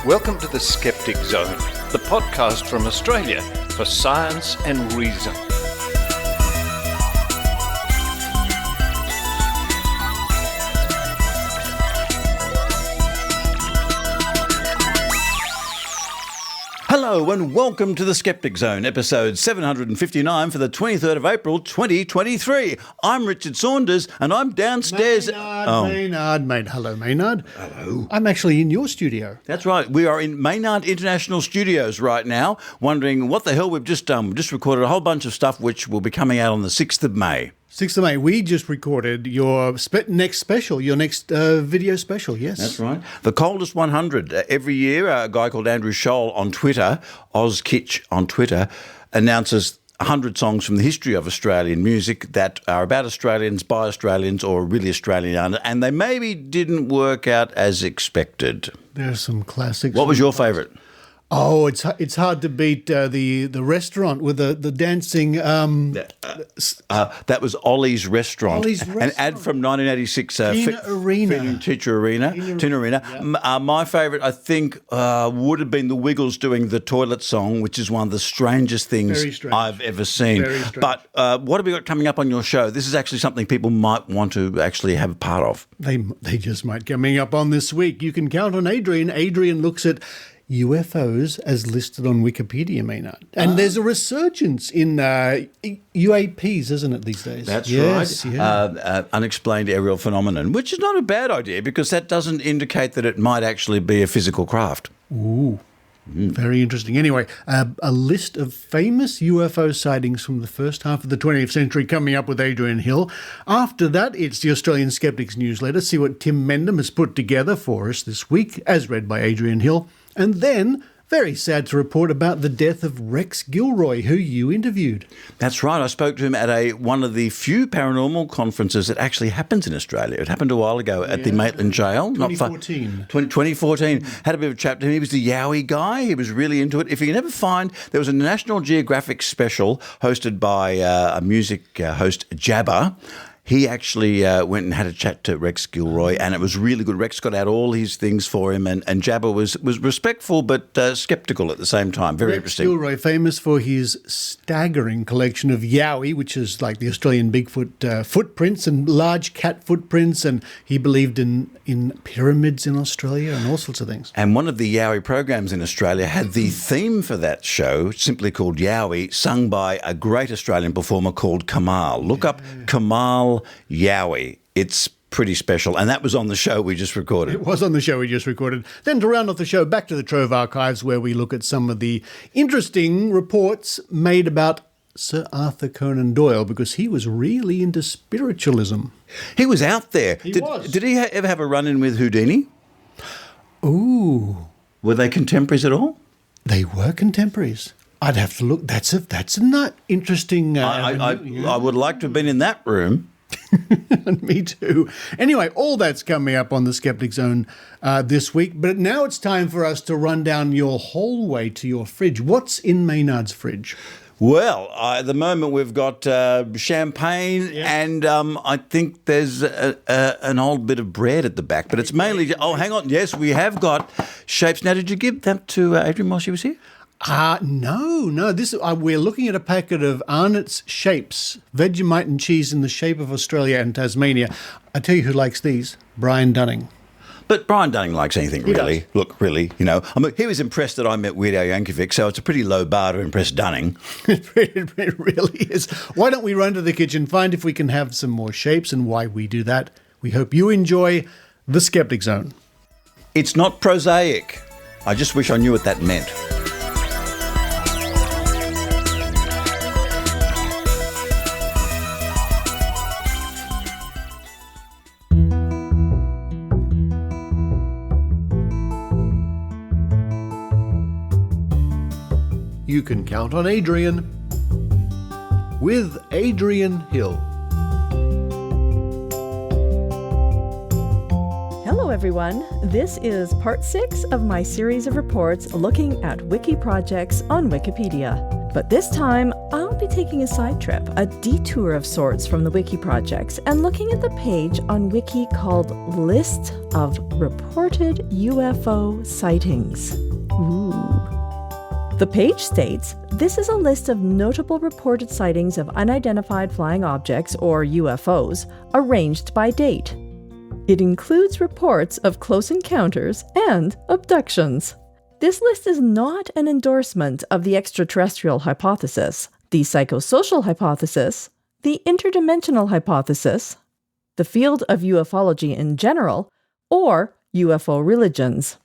Welcome to the Skeptic Zone, the podcast from Australia for science and reason. Hello and welcome to the Skeptic Zone, episode 759 for the 23rd of April 2023. I'm Richard Saunders and I'm downstairs... Maynard. Hello, Maynard. Hello. I'm actually in your studio. That's right. We are in Maynard International Studios right now, wondering what the hell we've just done. We've just recorded a whole bunch of stuff which will be coming out on the 6th of May. 6th of May, we just recorded your next special, your next video special, yes. That's right. The Coldest 100. Every year, a guy called Andrew Scholl on Twitter, OzKitsch on Twitter, announces 100 songs from the history of Australian music that are about Australians, by Australians, or really Australian, and they maybe didn't work out as expected. There's some classics. What was your favourite? Oh, it's hard to beat the restaurant with the dancing. That was Ollie's Restaurant. Ollie's An ad from 1986. Irina. Teacher Irina. Yeah. My favourite, I think, would have been the Wiggles doing the toilet song, which is one of the strangest things I've ever seen. Very strange. But what have we got coming up on your show? This is actually something people might want to actually have a part of. They just might. Coming up on this week, you can count on Adrienne. Adrienne looks at UFOs as listed on Wikipedia, Maynard. And there's a resurgence in UAPs, isn't it, these days? That's right. Yeah. Unexplained aerial phenomenon, which is not a bad idea because that doesn't indicate that it might actually be a physical craft. Ooh. Very interesting. Anyway, a list of famous UFO sightings from the first half of the 20th century coming up with Adrienne Hill. After that, it's the Australian Skeptics Newsletter. See what Tim Mendham has put together for us this week, as read by Adrienne Hill. And then, very sad to report about the death of Rex Gilroy, who you interviewed. That's right. I spoke to him at one of the few paranormal conferences that actually happens in Australia. It happened a while ago at the Maitland Jail. 2014. 2014. Had a bit of a chat to him. He was the Yowie guy. He was really into it. If you can ever find, there was a National Geographic special hosted by a music host, Jabba. He actually went and had a chat to Rex Gilroy, and it was really good. Rex got out all his things for him, and Jabba was respectful but sceptical at the same time. Very interesting. Rex Gilroy, famous for his staggering collection of Yowie, which is like the Australian Bigfoot footprints and large cat footprints, and he believed in pyramids in Australia and all sorts of things. And one of the Yowie programs in Australia had the theme for that show, simply called Yowie, sung by a great Australian performer called Kamal. Look up Kamal Yowie. It's pretty special, and that was on the show we just recorded. It was on the show we just recorded. Then to round off the show, back to the Trove archives, where we look at some of the interesting reports made about Sir Arthur Conan Doyle, because he was really into spiritualism. He was out there. Did he ever have a run-in with Houdini? Ooh. Were they contemporaries at all? They were contemporaries. I'd have to look. That's a not interesting... I would like to have been in that room. Me too. Anyway, all that's coming up on the Skeptic Zone this week. But now it's time for us to run down your hallway to your fridge. What's in Maynard's fridge? Well, at the moment we've got champagne and I think there's an old bit of bread at the back. But it's mainly... Oh, hang on. Yes, we have got shapes. Now, did you give that to Adrienne while she was here? No. This we're looking at a packet of Arnott's Shapes, Vegemite and cheese in the shape of Australia and Tasmania. I tell you who likes these, Brian Dunning. But Brian Dunning likes anything, really. Does. Look, really, I mean, he was impressed that I met Weird Al Yankovic, so it's a pretty low bar to impress Dunning. It really is. Why don't we run to the kitchen, find if we can have some more shapes, and why we do that. We hope you enjoy the Skeptic Zone. It's not prosaic. I just wish I knew what that meant. You can count on Adrienne with Adrienne Hill. Hello everyone, this is part 6 of my series of reports looking at wiki projects on Wikipedia. But this time, I'll be taking a side trip, a detour of sorts from the Wiki projects, and looking at the page on Wiki called List of Reported UFO Sightings. Ooh. The page states, this is a list of notable reported sightings of unidentified flying objects, or UFOs, arranged by date. It includes reports of close encounters and abductions. This list is not an endorsement of the extraterrestrial hypothesis, the psychosocial hypothesis, the interdimensional hypothesis, the field of ufology in general, or UFO religions.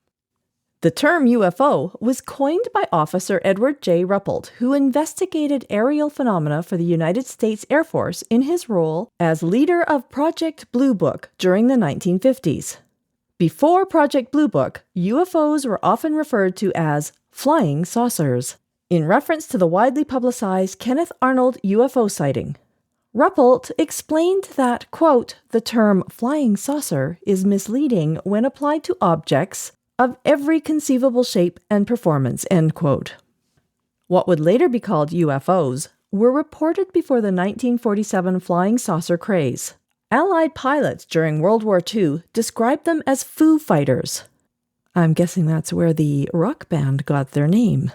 The term UFO was coined by Officer Edward J. Ruppelt, who investigated aerial phenomena for the United States Air Force in his role as leader of Project Blue Book during the 1950s. Before Project Blue Book, UFOs were often referred to as flying saucers, in reference to the widely publicized Kenneth Arnold UFO sighting. Ruppelt explained that, quote, the term flying saucer is misleading when applied to objects of every conceivable shape and performance, end quote. What would later be called UFOs were reported before the 1947 flying saucer craze. Allied pilots during World War II described them as Foo Fighters. I'm guessing that's where the rock band got their name.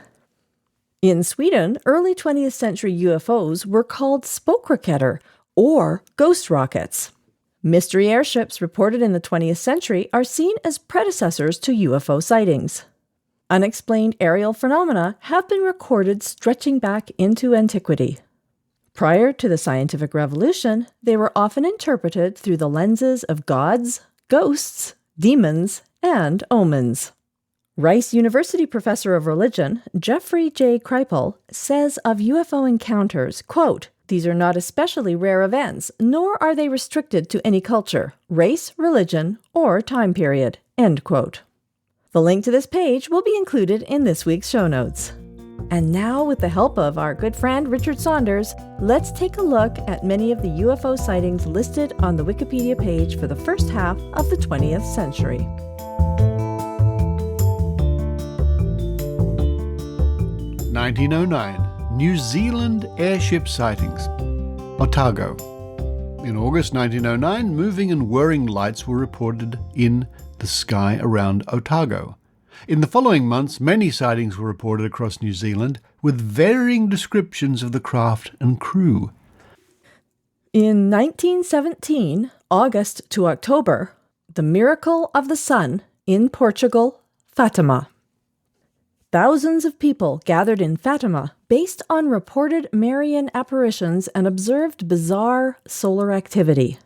In Sweden, early 20th century UFOs were called spökrocketer, or ghost rockets. Mystery airships reported in the 20th century are seen as predecessors to UFO sightings. Unexplained aerial phenomena have been recorded stretching back into antiquity. Prior to the scientific revolution, they were often interpreted through the lenses of gods, ghosts, demons, and omens. Rice University professor of religion, Jeffrey J. Kripal, says of UFO encounters, quote, these are not especially rare events, nor are they restricted to any culture, race, religion, or time period, end quote. The link to this page will be included in this week's show notes. And now, with the help of our good friend Richard Saunders, let's take a look at many of the UFO sightings listed on the Wikipedia page for the first half of the 20th century. 1909. New Zealand airship sightings. Otago. In August 1909, moving and whirring lights were reported in the sky around Otago. In the following months, many sightings were reported across New Zealand, with varying descriptions of the craft and crew. In 1917, August to October, the miracle of the sun in Portugal, Fatima. Thousands of people gathered in Fatima based on reported Marian apparitions and observed bizarre solar activity.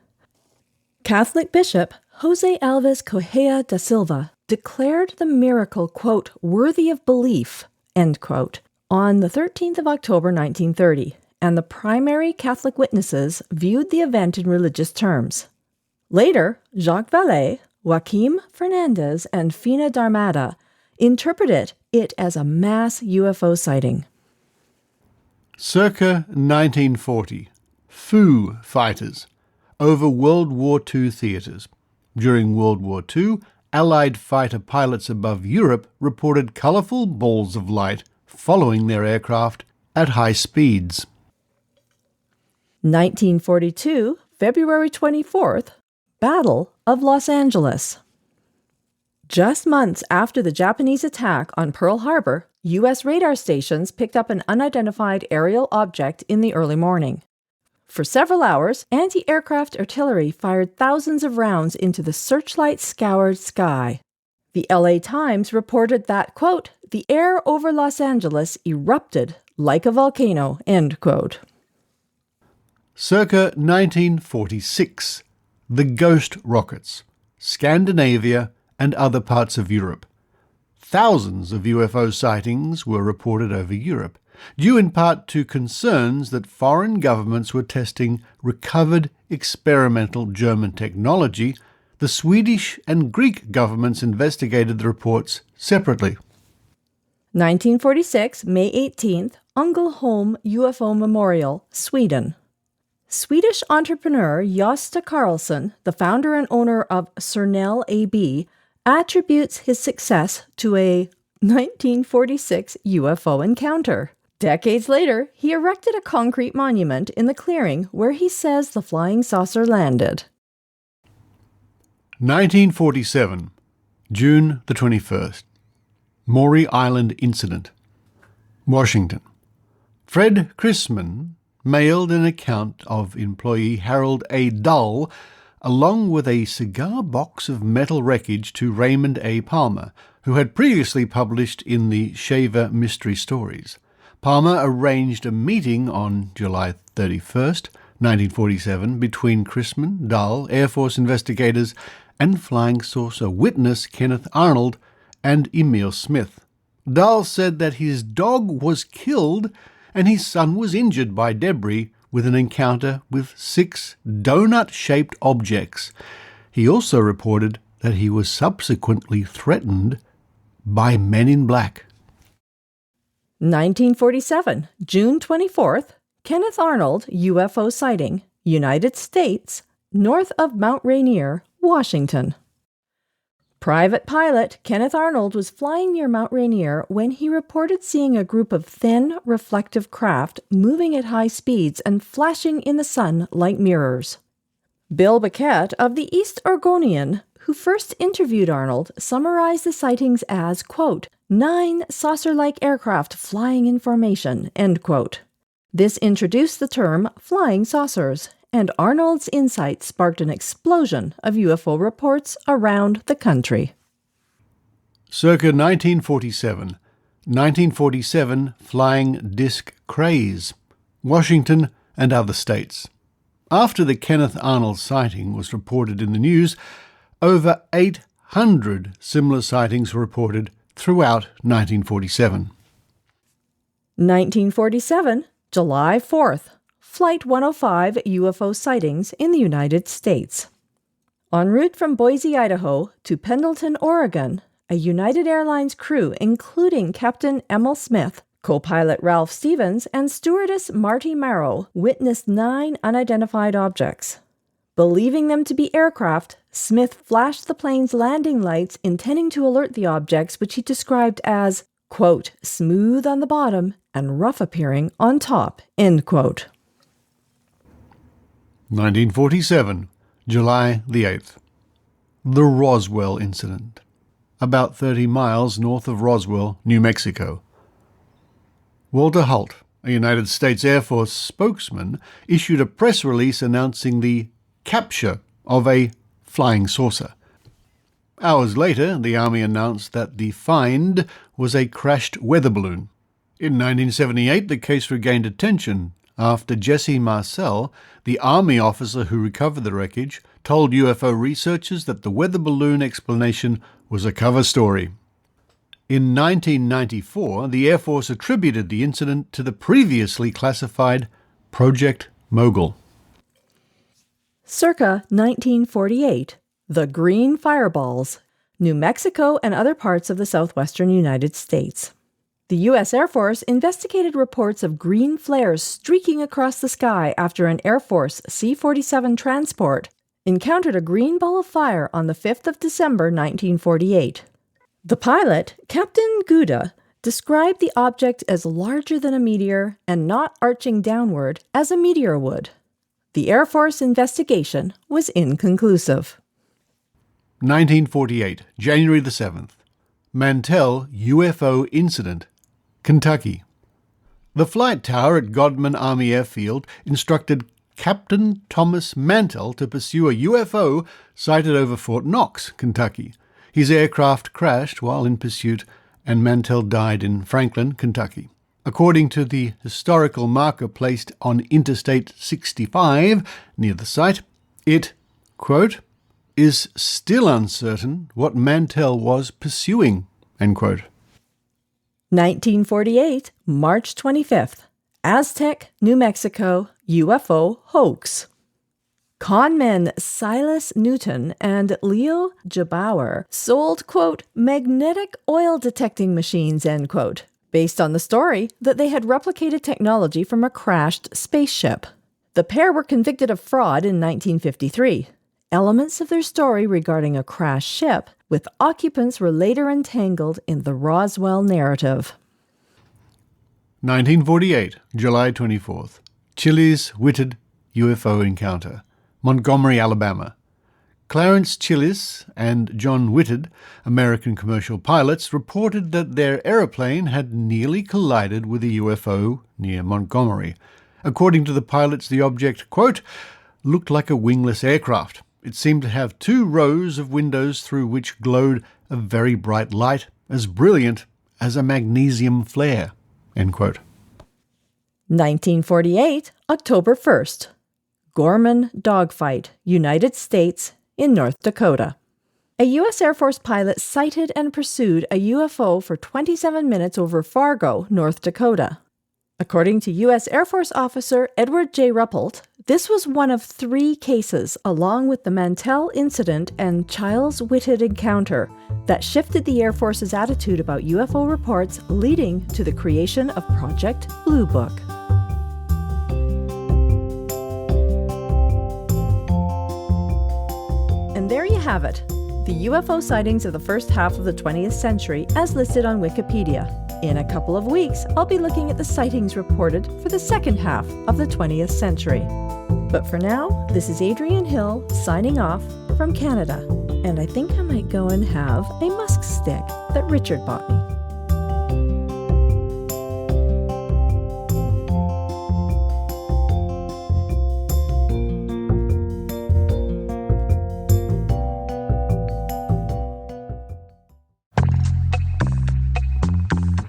Catholic Bishop José Alves Correia da Silva declared the miracle, quote, worthy of belief, end quote, on the 13th of October 1930, and the primary Catholic witnesses viewed the event in religious terms. Later, Jacques Vale, Joaquim Fernandes, and Fina Darmada interpreted it as a mass UFO sighting. Circa 1940. Foo Fighters over World War II theatres. During World War II, Allied fighter pilots above Europe reported colourful balls of light following their aircraft at high speeds. 1942, February 24th, Battle of Los Angeles. Just months after the Japanese attack on Pearl Harbor, U.S. radar stations picked up an unidentified aerial object in the early morning. For several hours, anti-aircraft artillery fired thousands of rounds into the searchlight-scoured sky. The LA Times reported that, quote, the air over Los Angeles erupted like a volcano, end quote. Circa 1946. The Ghost Rockets. Scandinavia and other parts of Europe. Thousands of UFO sightings were reported over Europe, due in part to concerns that foreign governments were testing recovered experimental German technology. The Swedish and Greek governments investigated the reports separately. 1946, May 18th, Ängelholm UFO Memorial, Sweden. Swedish entrepreneur Gösta Karlsson, the founder and owner of Cernel AB, attributes his success to a 1946 UFO encounter. Decades later, he erected a concrete monument in the clearing where he says the flying saucer landed. 1947, June the 21st. Maury Island Incident. Washington. Fred Chrisman mailed an account of employee Harold A. Dull along with a cigar box of metal wreckage to Raymond A. Palmer, who had previously published in the Shaver Mystery Stories. Palmer arranged a meeting on July 31st, 1947, between Chrisman, Dull, Air Force investigators, and flying saucer witness Kenneth Arnold and Emil Smith. Dull said that his dog was killed and his son was injured by debris with an encounter with 6 donut-shaped objects. He also reported that he was subsequently threatened by men in black. 1947, June 24th, Kenneth Arnold UFO sighting, United States, north of Mount Rainier, Washington. Private pilot Kenneth Arnold was flying near Mount Rainier when he reported seeing a group of thin, reflective craft moving at high speeds and flashing in the sun like mirrors. Bill Beckett of the East Oregonian, who first interviewed Arnold, summarized the sightings as, quote, 9 saucer-like aircraft flying in formation, end quote. This introduced the term flying saucers, and Arnold's insight sparked an explosion of UFO reports around the country. Circa 1947, 1947 flying disc craze, Washington and other states. After the Kenneth Arnold sighting was reported in the news, over 800 similar sightings were reported throughout 1947. 1947, July 4th. Flight 105 UFO sightings in the United States. En route from Boise, Idaho to Pendleton, Oregon, a United Airlines crew including Captain Emil Smith, co-pilot Ralph Stevens, and stewardess Marty Marrow witnessed 9 unidentified objects. Believing them to be aircraft, Smith flashed the plane's landing lights intending to alert the objects, which he described as, quote, smooth on the bottom and rough appearing on top, end quote. 1947, July the 8th. The Roswell Incident. About 30 miles north of Roswell, New Mexico. Walter Holt, a United States Air Force spokesman, issued a press release announcing the capture of a flying saucer. Hours later, the Army announced that the find was a crashed weather balloon. In 1978, the case regained attention after Jesse Marcel, the Army officer who recovered the wreckage, told UFO researchers that the weather balloon explanation was a cover story. In 1994, the Air Force attributed the incident to the previously classified Project Mogul. Circa 1948, the Green Fireballs, New Mexico and other parts of the southwestern United States. The U.S. Air Force investigated reports of green flares streaking across the sky after an Air Force C-47 transport encountered a green ball of fire on the 5th of December 1948. The pilot, Captain Gouda, described the object as larger than a meteor and not arching downward as a meteor would. The Air Force investigation was inconclusive. 1948, January the 7th. Mantell UFO Incident, Kentucky. The flight tower at Godman Army Airfield instructed Captain Thomas Mantell to pursue a UFO sighted over Fort Knox, Kentucky. His aircraft crashed while in pursuit, and Mantell died in Franklin, Kentucky. According to the historical marker placed on Interstate 65 near the site, it, quote, is still uncertain what Mantell was pursuing, end quote. 1948, March 25th, Aztec, New Mexico, UFO hoax. Conmen Silas Newton and Leo Gebauer sold, quote, magnetic oil detecting machines, end quote, based on the story that they had replicated technology from a crashed spaceship. The pair were convicted of fraud in 1953. Elements of their story regarding a crashed ship with occupants were later entangled in the Roswell narrative. 1948, July 24th. Chiles Whitted UFO encounter. Montgomery, Alabama. Clarence Chiles and John Whitted, American commercial pilots, reported that their aeroplane had nearly collided with a UFO near Montgomery. According to the pilots, the object, quote, looked like a wingless aircraft. It seemed to have 2 rows of windows through which glowed a very bright light, as brilliant as a magnesium flare, end quote. 1948, October 1st. Gorman dogfight, United States, in North Dakota. A U.S. Air Force pilot sighted and pursued a UFO for 27 minutes over Fargo, North Dakota. According to U.S. Air Force officer Edward J. Ruppelt, this was one of 3 cases, along with the Mantell incident and Chiles Whitted encounter, that shifted the Air Force's attitude about UFO reports, leading to the creation of Project Blue Book. And there you have it, the UFO sightings of the first half of the 20th century as listed on Wikipedia. In a couple of weeks, I'll be looking at the sightings reported for the second half of the 20th century. But for now, this is Adrienne Hill signing off from Canada. And I think I might go and have a musk stick that Richard bought me.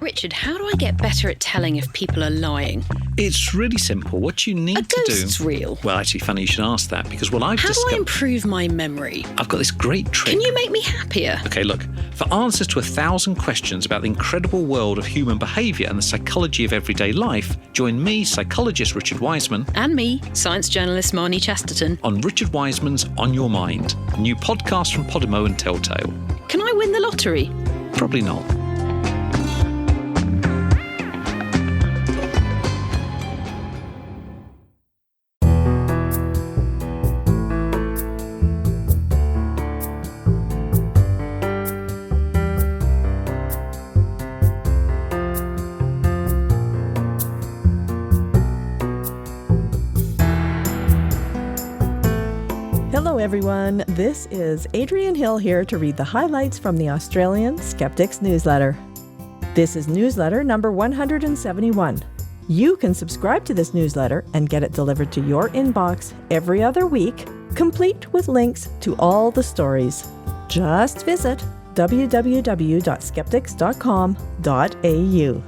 Richard, how do I get better at telling if people are lying? It's really simple. What you need to do... Are ghosts real? Well, actually, funny you should ask that, because what I've How discovered... do I improve my memory? I've got this great trick. Can you make me happier? Okay, look. For answers to 1,000 questions about the incredible world of human behaviour and the psychology of everyday life, join me, psychologist Richard Wiseman... And me, science journalist Marnie Chesterton... on Richard Wiseman's On Your Mind, a new podcast from Podimo and Telltale. Can I win the lottery? Probably not. Hello everyone, this is Adrienne Hill here to read the highlights from the Australian Skeptics Newsletter. This is newsletter number 171. You can subscribe to this newsletter and get it delivered to your inbox every other week, complete with links to all the stories. Just visit www.skeptics.com.au.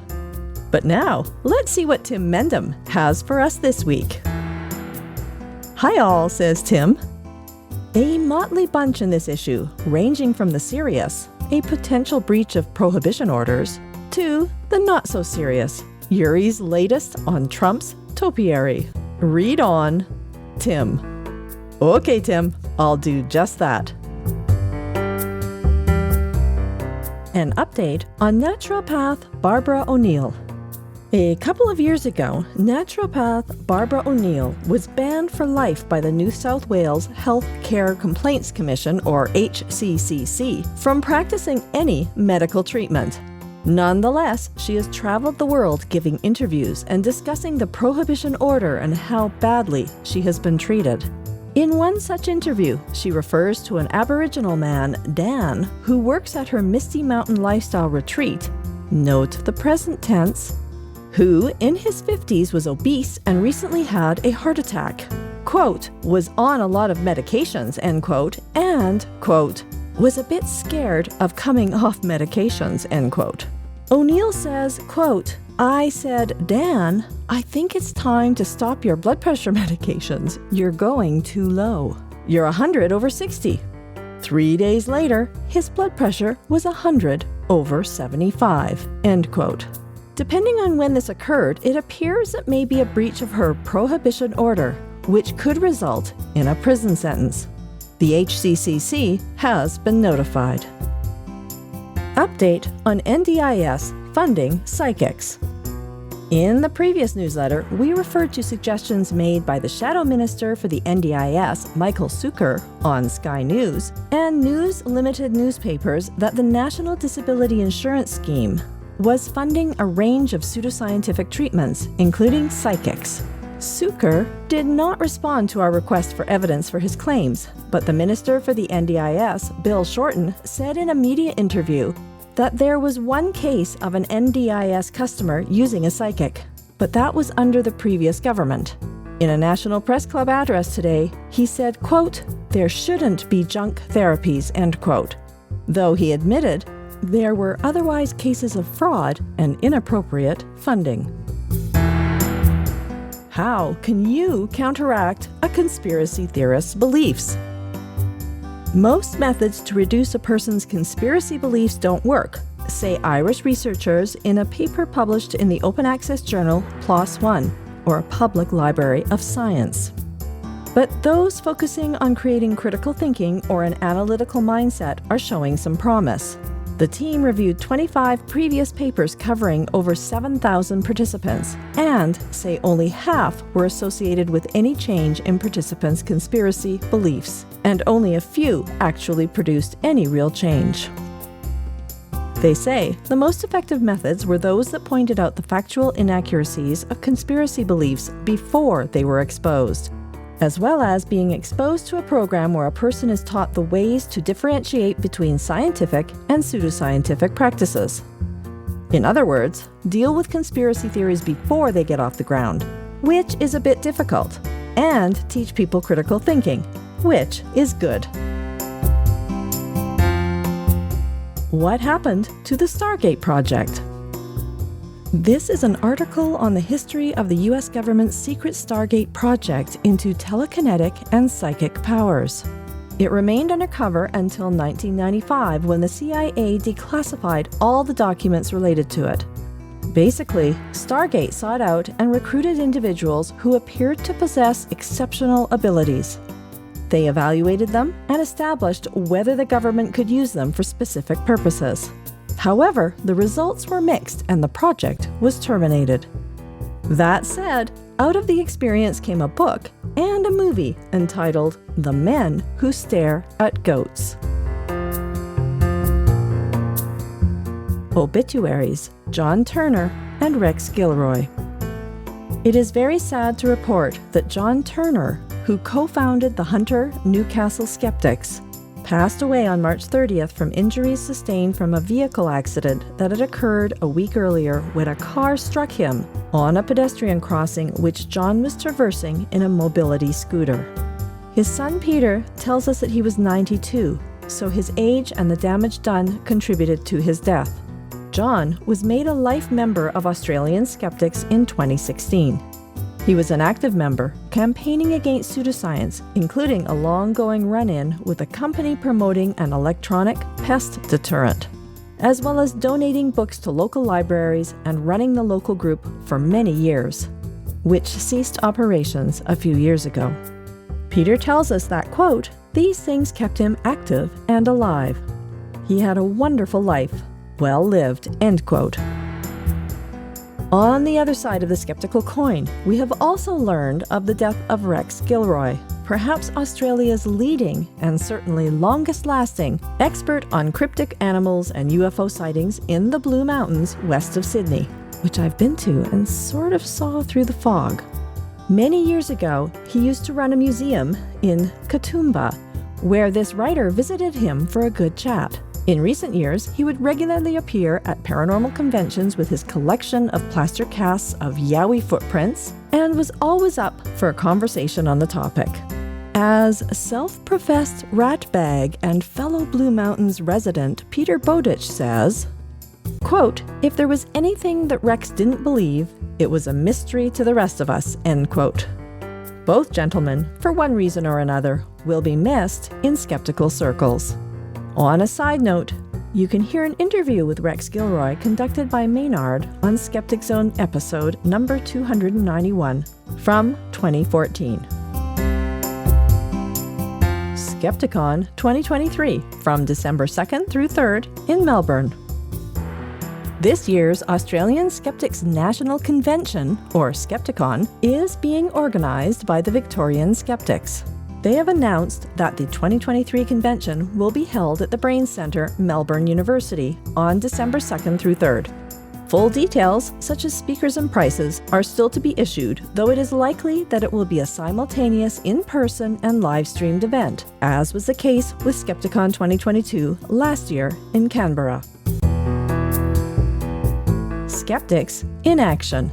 But now, let's see what Tim Mendham has for us this week. Hi all, says Tim. A motley bunch in this issue, ranging from the serious, a potential breach of prohibition orders, to the not-so-serious, Yuri's latest on Trump's topiary. Read on, Tim. Okay, Tim, I'll do just that. An update on naturopath Barbara O'Neill. A couple of years ago, naturopath Barbara O'Neill was banned for life by the New South Wales Health Care Complaints Commission, or HCCC, from practicing any medical treatment. Nonetheless, she has traveled the world giving interviews and discussing the prohibition order and how badly she has been treated. In one such interview, she refers to an Aboriginal man, Dan, who works at her Misty Mountain Lifestyle Retreat, note the present tense, who in his 50s was obese and recently had a heart attack, quote, was on a lot of medications, end quote, and, quote, was a bit scared of coming off medications, end quote. O'Neill says, quote, I said, Dan, I think it's time to stop your blood pressure medications. You're going too low. You're 100/60. 3 days later, his blood pressure was 100/75, end quote. Depending on when this occurred, it appears it may be a breach of her prohibition order, which could result in a prison sentence. The HCCC has been notified. Update on NDIS funding psychics. In the previous newsletter, we referred to suggestions made by the Shadow Minister for the NDIS, Michael Suker, on Sky News, and News Limited newspapers that the National Disability Insurance Scheme was funding a range of pseudoscientific treatments, including psychics. Suker did not respond to our request for evidence for his claims, but the Minister for the NDIS, Bill Shorten, said in a media interview that there was one case of an NDIS customer using a psychic, but that was under the previous government. In a National Press Club address today, he said, quote, "There shouldn't be junk therapies," end quote, though he admitted there were otherwise cases of fraud and inappropriate funding. How can you counteract a conspiracy theorist's beliefs? Most methods to reduce a person's conspiracy beliefs don't work, say Irish researchers in a paper published in the open access journal PLOS ONE, or a public library of science. But those focusing on creating critical thinking or an analytical mindset are showing some promise. The team reviewed 25 previous papers covering over 7,000 participants and say only half were associated with any change in participants' conspiracy beliefs, and only a few actually produced any real change. They say the most effective methods were those that pointed out the factual inaccuracies of conspiracy beliefs before they were exposed, as well as being exposed to a program where a person is taught the ways to differentiate between scientific and pseudoscientific practices. In other words, deal with conspiracy theories before they get off the ground, which is a bit difficult, and teach people critical thinking, which is good. What happened to the Stargate project? This is an article on the history of the U.S. government's secret Stargate project into telekinetic and psychic powers. It remained undercover until 1995 when the CIA declassified all the documents related to it. Basically, Stargate sought out and recruited individuals who appeared to possess exceptional abilities. They evaluated them and established whether the government could use them for specific purposes. However, the results were mixed and the project was terminated. That said, out of the experience came a book and a movie entitled The Men Who Stare at Goats. Obituaries: John Turner and Rex Gilroy. It is very sad to report that John Turner, who co-founded the Hunter Newcastle Skeptics, passed away on March 30th from injuries sustained from a vehicle accident that had occurred a week earlier when a car struck him on a pedestrian crossing which John was traversing in a mobility scooter. His son Peter tells us that he was 92, so his age and the damage done contributed to his death. John was made a life member of Australian Skeptics in 2016. He was an active member, campaigning against pseudoscience, including a long-going run-in with a company promoting an electronic pest deterrent, as well as donating books to local libraries and running the local group for many years, which ceased operations a few years ago. Peter tells us that, quote, "These things kept him active and alive. He had a wonderful life, well lived," end quote. On the other side of the skeptical coin, we have also learned of the death of Rex Gilroy, perhaps Australia's leading and certainly longest-lasting expert on cryptic animals and UFO sightings in the Blue Mountains west of Sydney, which I've been to and sort of saw through the fog. Many years ago, he used to run a museum in Katoomba, where this writer visited him for a good chat. In recent years, he would regularly appear at paranormal conventions with his collection of plaster casts of Yowie footprints and was always up for a conversation on the topic. As self-professed ratbag and fellow Blue Mountains resident Peter Bowditch says, quote, "If there was anything that Rex didn't believe, it was a mystery to the rest of us," end quote. Both gentlemen, for one reason or another, will be missed in skeptical circles. On a side note, you can hear an interview with Rex Gilroy conducted by Maynard on Skeptic Zone episode number 291 from 2014. Skepticon 2023 from December 2nd through 3rd in Melbourne. This year's Australian Skeptics National Convention, or Skepticon, is being organised by the Victorian Skeptics. They have announced that the 2023 convention will be held at the Brain Centre, Melbourne University, on December 2nd through 3rd. Full details, such as speakers and prices, are still to be issued, though it is likely that it will be a simultaneous in-person and live-streamed event, as was the case with Skepticon 2022 last year in Canberra. Skeptics in action.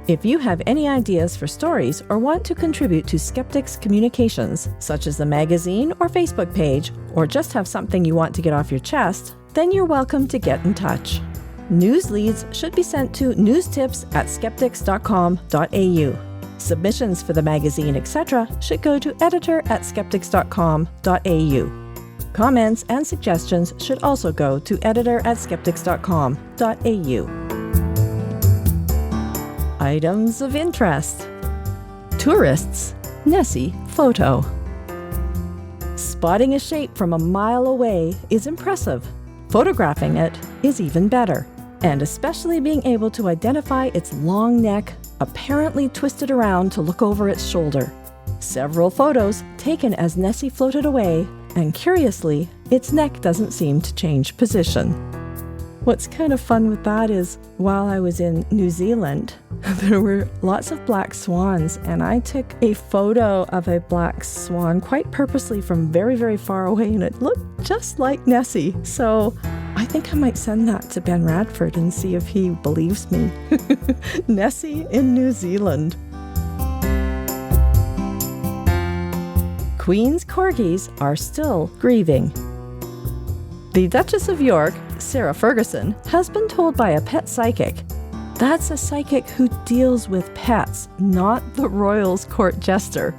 If you have any ideas for stories or want to contribute to Skeptics communications, such as the magazine or Facebook page, or just have something you want to get off your chest, then you're welcome to get in touch. News leads should be sent to newstips@skeptics.com.au. Submissions for the magazine, etc. should go to editor@skeptics.com.au. Comments and suggestions should also go to editor@skeptics.com.au. Items of interest. Tourists, Nessie photo. Spotting a shape from a mile away is impressive. Photographing it is even better, and especially being able to identify its long neck, apparently twisted around to look over its shoulder. Several photos taken as Nessie floated away, and curiously, its neck doesn't seem to change position. What's kind of fun with that is, while I was in New Zealand, there were lots of black swans, and I took a photo of a black swan quite purposely from very, very far away, and it looked just like Nessie. So I think I might send that to Ben Radford and see if he believes me. Nessie in New Zealand. Queen's corgis are still grieving. The Duchess of York, Sarah Ferguson, has been told by a pet psychic. That's a psychic who deals with pets, not the royals' court jester.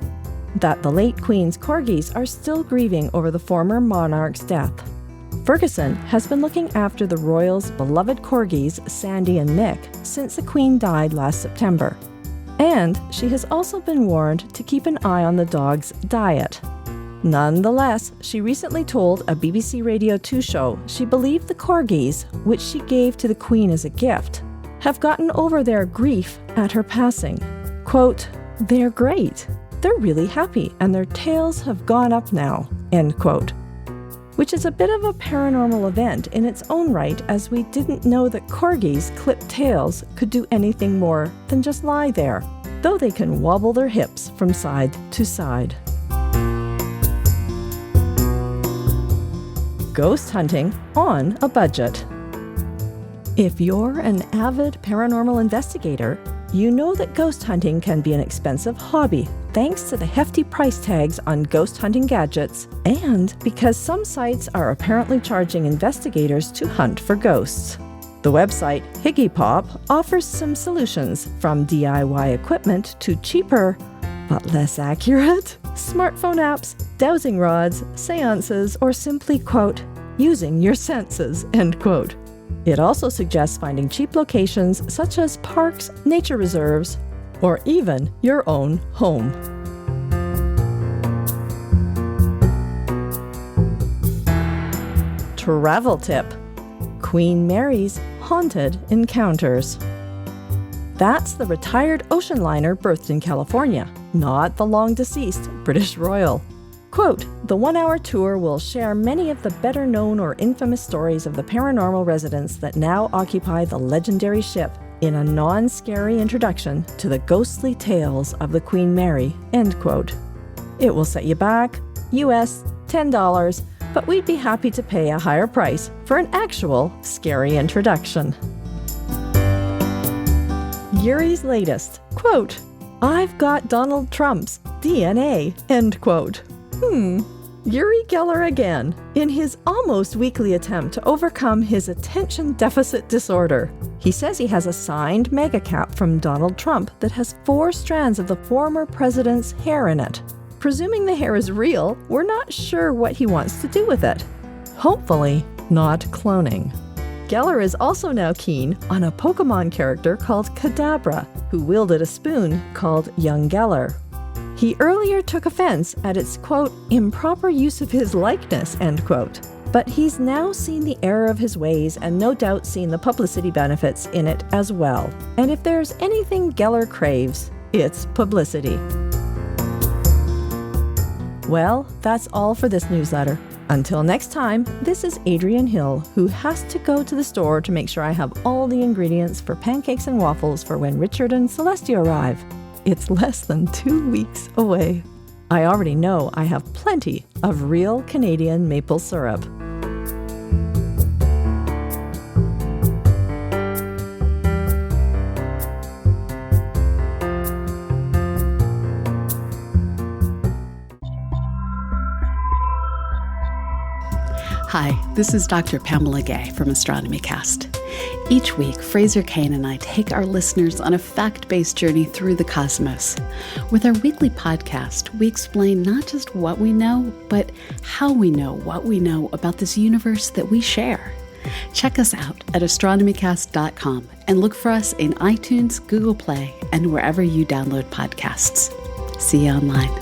That the late Queen's corgis are still grieving over the former monarch's death. Ferguson has been looking after the royals' beloved corgis, Sandy and Mick, since the Queen died last September. And she has also been warned to keep an eye on the dog's diet. Nonetheless, she recently told a BBC Radio 2 show she believed the corgis, which she gave to the Queen as a gift, have gotten over their grief at her passing. Quote, "They're great. They're really happy, and their tails have gone up now," end quote. Which is a bit of a paranormal event in its own right, as we didn't know that corgis' clipped tails could do anything more than just lie there, though they can wobble their hips from side to side. Ghost hunting on a budget. If you're an avid paranormal investigator, you know that ghost hunting can be an expensive hobby, thanks to the hefty price tags on ghost hunting gadgets, and because some sites are apparently charging investigators to hunt for ghosts. The website Higgypop offers some solutions, from DIY equipment to cheaper, but less accurate, smartphone apps, dowsing rods, seances, or simply, quote, using your senses, end quote. It also suggests finding cheap locations such as parks, nature reserves, or even your own home. Travel tip: Queen Mary's haunted encounters. That's the retired ocean liner berthed in California, not the long-deceased British Royal. Quote, "The one-hour tour will share many of the better-known or infamous stories of the paranormal residents that now occupy the legendary ship in a non-scary introduction to the ghostly tales of the Queen Mary," end quote. It will set you back, US $10, but we'd be happy to pay a higher price for an actual scary introduction. Yuri's latest, quote, "I've got Donald Trump's DNA," end quote. Uri Geller again, in his almost weekly attempt to overcome his attention deficit disorder. He says he has a signed mega cap from Donald Trump that has 4 strands of the former president's hair in it. Presuming the hair is real, we're not sure what he wants to do with it. Hopefully, not cloning. Geller is also now keen on a Pokemon character called Kadabra, who wielded a spoon called Young Geller. He earlier took offense at its, quote, "improper use of his likeness," end quote. But he's now seen the error of his ways and no doubt seen the publicity benefits in it as well. And if there's anything Geller craves, it's publicity. Well, that's all for this newsletter. Until next time, this is Adrienne Hill, who has to go to the store to make sure I have all the ingredients for pancakes and waffles for when Richard and Celestia arrive. It's less than 2 weeks away. I already know I have plenty of real Canadian maple syrup. Hi, this is Dr. Pamela Gay from Astronomy Cast. Each week, Fraser Kane and I take our listeners on a fact-based journey through the cosmos. With our weekly podcast, we explain not just what we know, but how we know what we know about this universe that we share. Check us out at astronomycast.com and look for us in iTunes, Google Play, and wherever you download podcasts. See you online.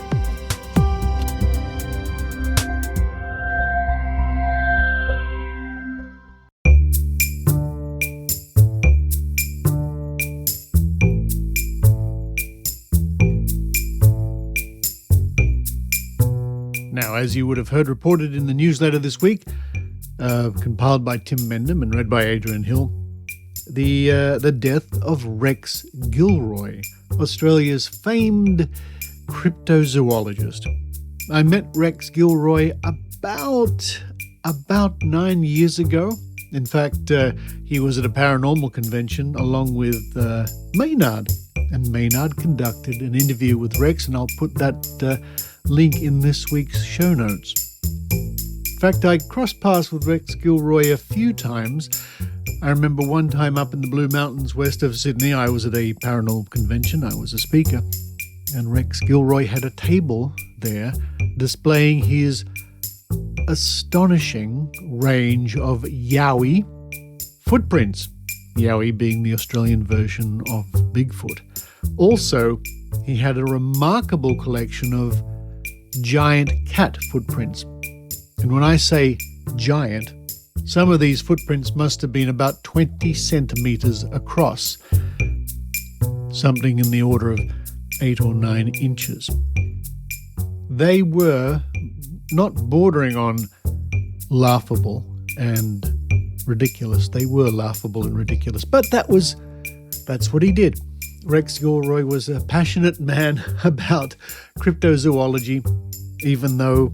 Now, as you would have heard reported in the newsletter this week, compiled by Tim Mendham and read by Adrienne Hill, the death of Rex Gilroy, Australia's famed cryptozoologist. I met Rex Gilroy about 9 years ago. In fact, he was at a paranormal convention along with Maynard, and Maynard conducted an interview with Rex, and I'll put that link in this week's show notes. In fact, I crossed paths with Rex Gilroy a few times. I remember one time up in the Blue Mountains west of Sydney, I was at a paranormal convention. I was a speaker, and Rex Gilroy had a table there displaying his astonishing range of Yowie footprints, Yowie being the Australian version of Bigfoot. Also, he had a remarkable collection of giant cat footprints. And when I say giant, some of these footprints must have been about 20 centimeters across, something in the order of 8 or 9 inches. They were not bordering on laughable and ridiculous. They were laughable and ridiculous, but that's what he did. Rex Gilroy was a passionate man about cryptozoology, even though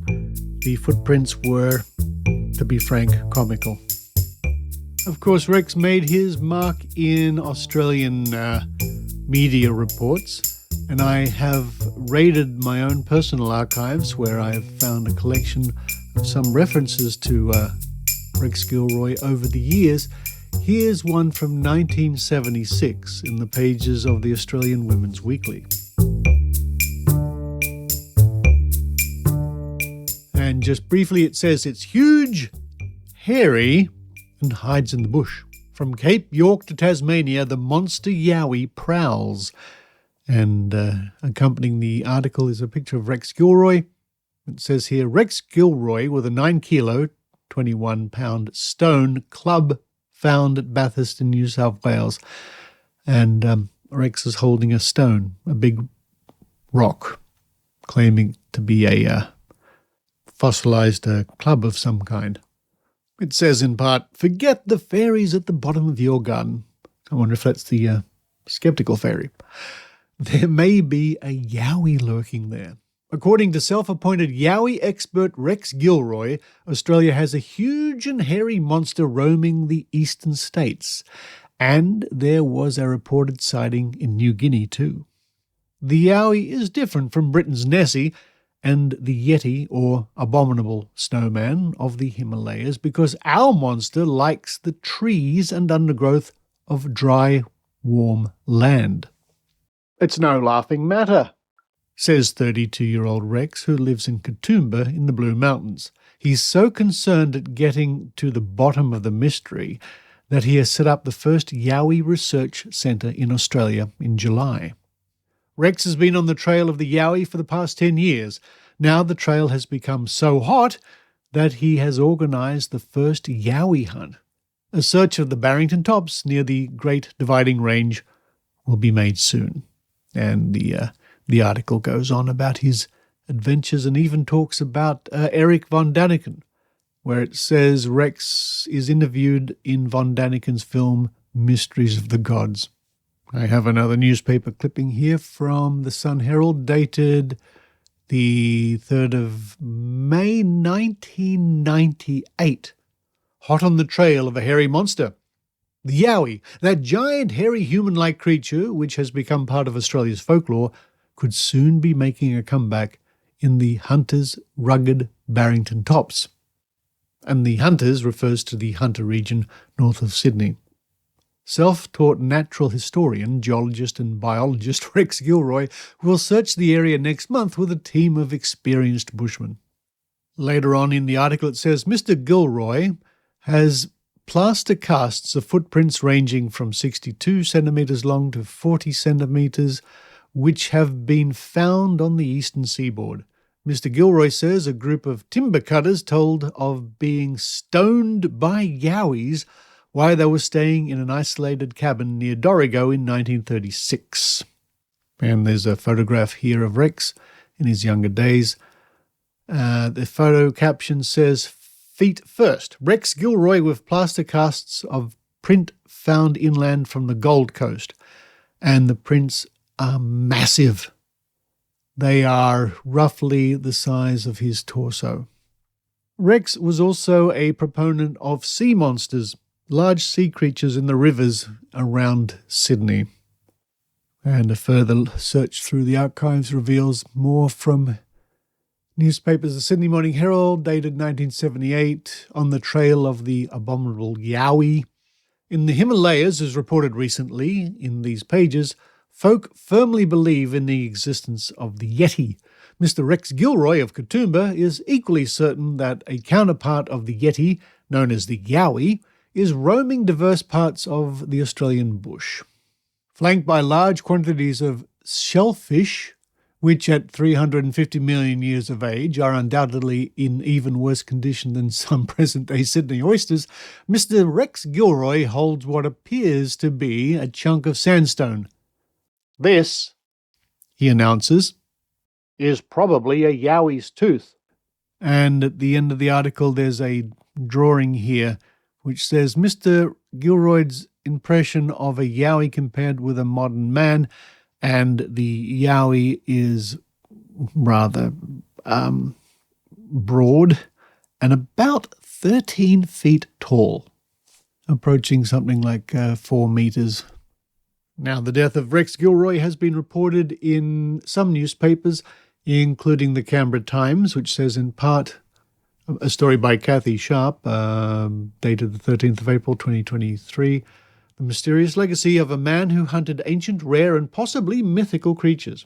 the footprints were, to be frank, comical. Of course, Rex made his mark in Australian media reports, and I have raided my own personal archives where I've found a collection of some references to Rex Gilroy over the years. Here's one from 1976 in the pages of the Australian Women's Weekly. And just briefly it says it's huge, hairy, and hides in the bush. From Cape York to Tasmania, the monster Yowie prowls. And accompanying the article is a picture of Rex Gilroy. It says here, Rex Gilroy with a 9-kilo, 21-pound stone club found at Bathurst in New South Wales. And Rex is holding a stone, a big rock, claiming to be a fossilized club of some kind. It says in part, forget the fairies at the bottom of your garden. I wonder if that's the skeptical fairy. There may be a Yowie lurking there. According to self-appointed Yowie expert Rex Gilroy, Australia has a huge and hairy monster roaming the eastern states. And there was a reported sighting in New Guinea too. The Yowie is different from Britain's Nessie and the Yeti or abominable snowman of the Himalayas because our monster likes the trees and undergrowth of dry, warm land. It's no laughing matter, says 32-year-old Rex, who lives in Katoomba in the Blue Mountains. He's so concerned at getting to the bottom of the mystery that he has set up the first Yowie Research Centre in Australia in July. Rex has been on the trail of the Yowie for the past 10 years. Now the trail has become so hot that he has organised the first Yowie hunt. A search of the Barrington Tops near the Great Dividing Range will be made soon. And the article goes on about his adventures and even talks about Eric von Daniken, where it says Rex is interviewed in von Daniken's film Mysteries of the Gods. I have another newspaper clipping here from the Sun Herald dated the 3rd of May 1998. Hot on the trail of a hairy monster. The Yowie, that giant hairy human-like creature which has become part of Australia's folklore, could soon be making a comeback in the Hunter's rugged Barrington Tops. And the Hunters refers to the Hunter region north of Sydney. Self-taught natural historian, geologist and biologist Rex Gilroy will search the area next month with a team of experienced bushmen. Later on in the article it says Mr. Gilroy has plaster casts of footprints ranging from 62 centimetres long to 40 centimetres, which have been found on the eastern seaboard. Mr. Gilroy says a group of timber cutters told of being stoned by Yowies while they were staying in an isolated cabin near Dorrigo in 1936. And there's a photograph here of Rex in his younger days. The photo caption says, "Feet first, Rex Gilroy with plaster casts of print found inland from the Gold Coast." And the prints are massive. They are roughly the size of his torso. Rex was also a proponent of sea monsters, large sea creatures in the rivers around Sydney. And a further search through the archives reveals more from newspapers. The Sydney Morning Herald, dated 1978, on the trail of the abominable Yowie. In the Himalayas, as reported recently in these pages, folk firmly believe in the existence of the Yeti. Mr. Rex Gilroy of Katoomba is equally certain that a counterpart of the Yeti, known as the Yowie, is roaming diverse parts of the Australian bush. Flanked by large quantities of shellfish, which at 350 million years of age are undoubtedly in even worse condition than some present-day Sydney oysters, Mr. Rex Gilroy holds what appears to be a chunk of sandstone. "This," he announces, "is probably a Yowie's tooth." And at the end of the article there's a drawing here which says Mr. Gilroy's impression of a Yowie compared with a modern man, and the Yowie is rather broad and about 13 feet tall, approaching something like 4 meters. Now, the death of Rex Gilroy has been reported in some newspapers, including the Canberra Times, which says in part a story by Kathy Sharp, dated the 13th of April 2023, "The Mysterious Legacy of a Man Who Hunted Ancient, Rare and Possibly Mythical Creatures."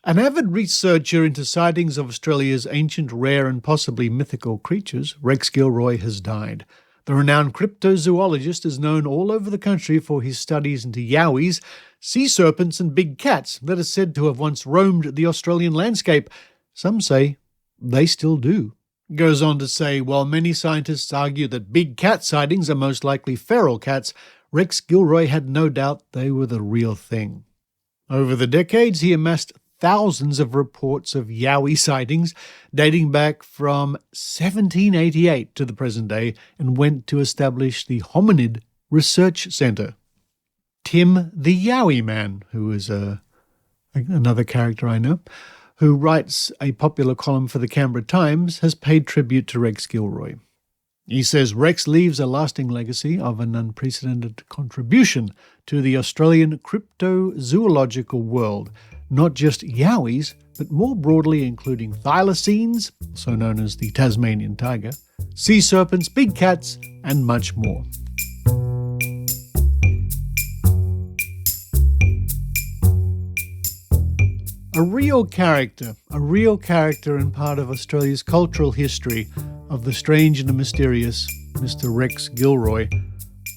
An avid researcher into sightings of Australia's ancient, rare and possibly mythical creatures, Rex Gilroy has died. The renowned cryptozoologist is known all over the country for his studies into yowies, sea serpents and big cats that are said to have once roamed the Australian landscape. Some say they still do. Goes on to say, while many scientists argue that big cat sightings are most likely feral cats, Rex Gilroy had no doubt they were the real thing. Over the decades, he amassed thousands of reports of yowie sightings dating back from 1788 to the present day, and went to establish the Hominid Research Centre. Tim the Yowie Man, who is another character I know, who writes a popular column for the Canberra Times, has paid tribute to Rex Gilroy. He says Rex leaves a lasting legacy of an unprecedented contribution to the Australian cryptozoological world, not just yowies, but more broadly including thylacines, also known as the Tasmanian tiger, sea serpents, big cats, and much more. A real character and part of Australia's cultural history of the strange and the mysterious Mr. Rex Gilroy.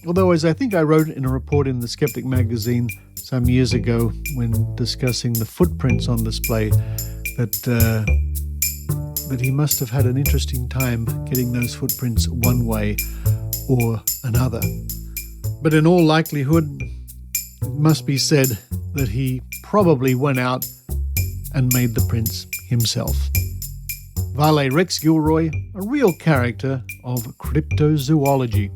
Although, as I think I wrote in a report in the Skeptic magazine some years ago when discussing the footprints on display, that he must have had an interesting time getting those footprints one way or another. But in all likelihood, it must be said that he probably went out and made the prints himself. Vale Rex Gilroy, a real character of cryptozoology.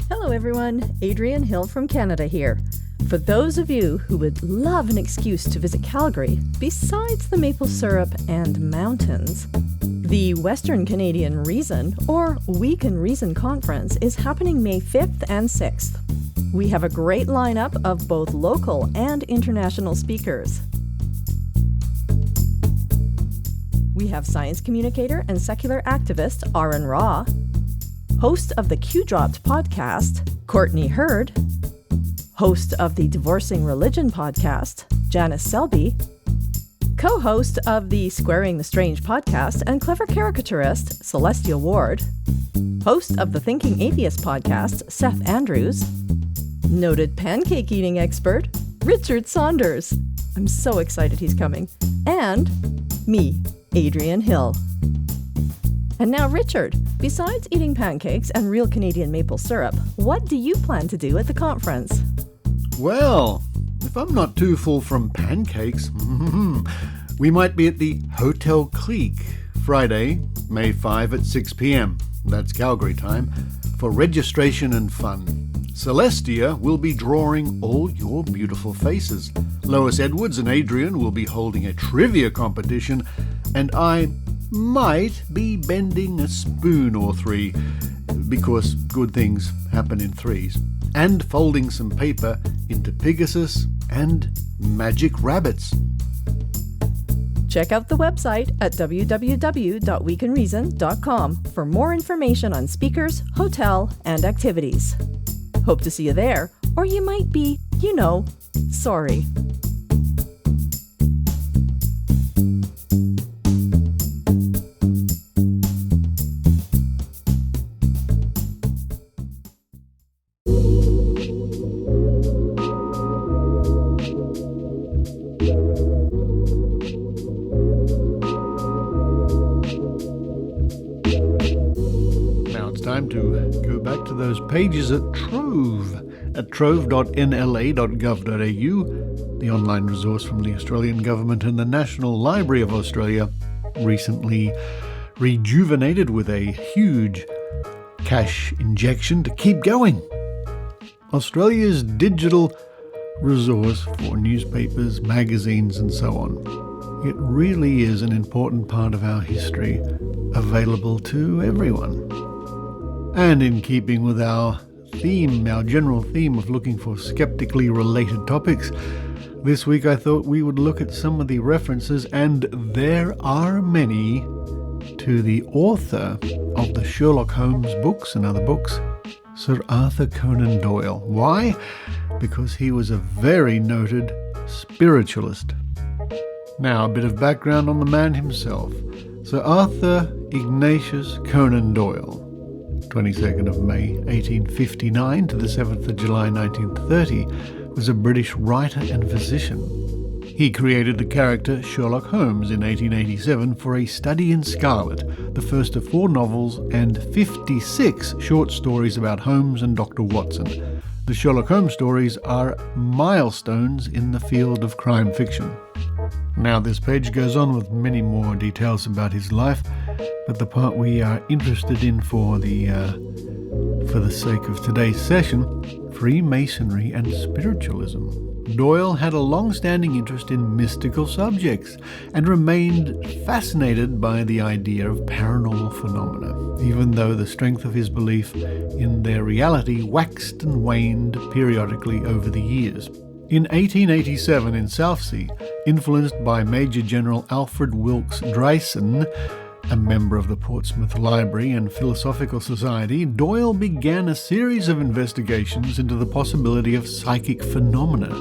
Hello everyone, Adrienne Hill from Canada here. For those of you who would love an excuse to visit Calgary, besides the maple syrup and mountains, the Western Canadian Reason, or We Can Reason Conference, is happening May 5th and 6th. We have a great lineup of both local and international speakers. We have science communicator and secular activist Aaron Ra, host of the Q Dropped podcast, Courtney Hurd, host of the Divorcing Religion podcast, Janice Selby, co-host of the Squaring the Strange podcast and clever caricaturist, Celestial Ward, host of the Thinking Atheist podcast, Seth Andrews, noted pancake eating expert, Richard Saunders. I'm so excited he's coming. And me, Adrienne Hill. And now, Richard, besides eating pancakes and real Canadian maple syrup, what do you plan to do at the conference? Well, if I'm not too full from pancakes, we might be at the Hotel Clique Friday, May 5 at 6 p.m. That's Calgary time, for registration and fun. Celestia will be drawing all your beautiful faces. Lois Edwards and Adrienne will be holding a trivia competition, and I might be bending a spoon or three, because good things happen in threes, and folding some paper into Pegasus and magic rabbits. Check out the website at www.wecanreason.com for more information on speakers, hotel, and activities. Hope to see you there, or you might be, sorry. Time to go back to those pages at Trove, at trove.nla.gov.au, the online resource from the Australian Government and the National Library of Australia, recently rejuvenated with a huge cash injection to keep going. Australia's digital resource for newspapers, magazines, and so on. It really is an important part of our history, available to everyone. And in keeping with our general theme of looking for skeptically related topics, this week I thought we would look at some of the references, and there are many, to the author of the Sherlock Holmes books and other books, Sir Arthur Conan Doyle. Why? Because he was a very noted spiritualist. Now, a bit of background on the man himself. Sir Arthur Ignatius Conan Doyle, 22nd of May 1859 to the 7th of July 1930, was a British writer and physician. He created the character Sherlock Holmes in 1887 for A Study in Scarlet, the first of 4 novels and 56 short stories about Holmes and Dr. Watson. The Sherlock Holmes stories are milestones in the field of crime fiction. Now, this page goes on with many more details about his life, but the part we are interested in for the sake of today's session, Freemasonry and spiritualism. Doyle had a long-standing interest in mystical subjects and remained fascinated by the idea of paranormal phenomena, even though the strength of his belief in their reality waxed and waned periodically over the years. In 1887 in Southsea, influenced by Major General Alfred Wilkes Dreyson, a member of the Portsmouth Library and Philosophical Society, Doyle began a series of investigations into the possibility of psychic phenomena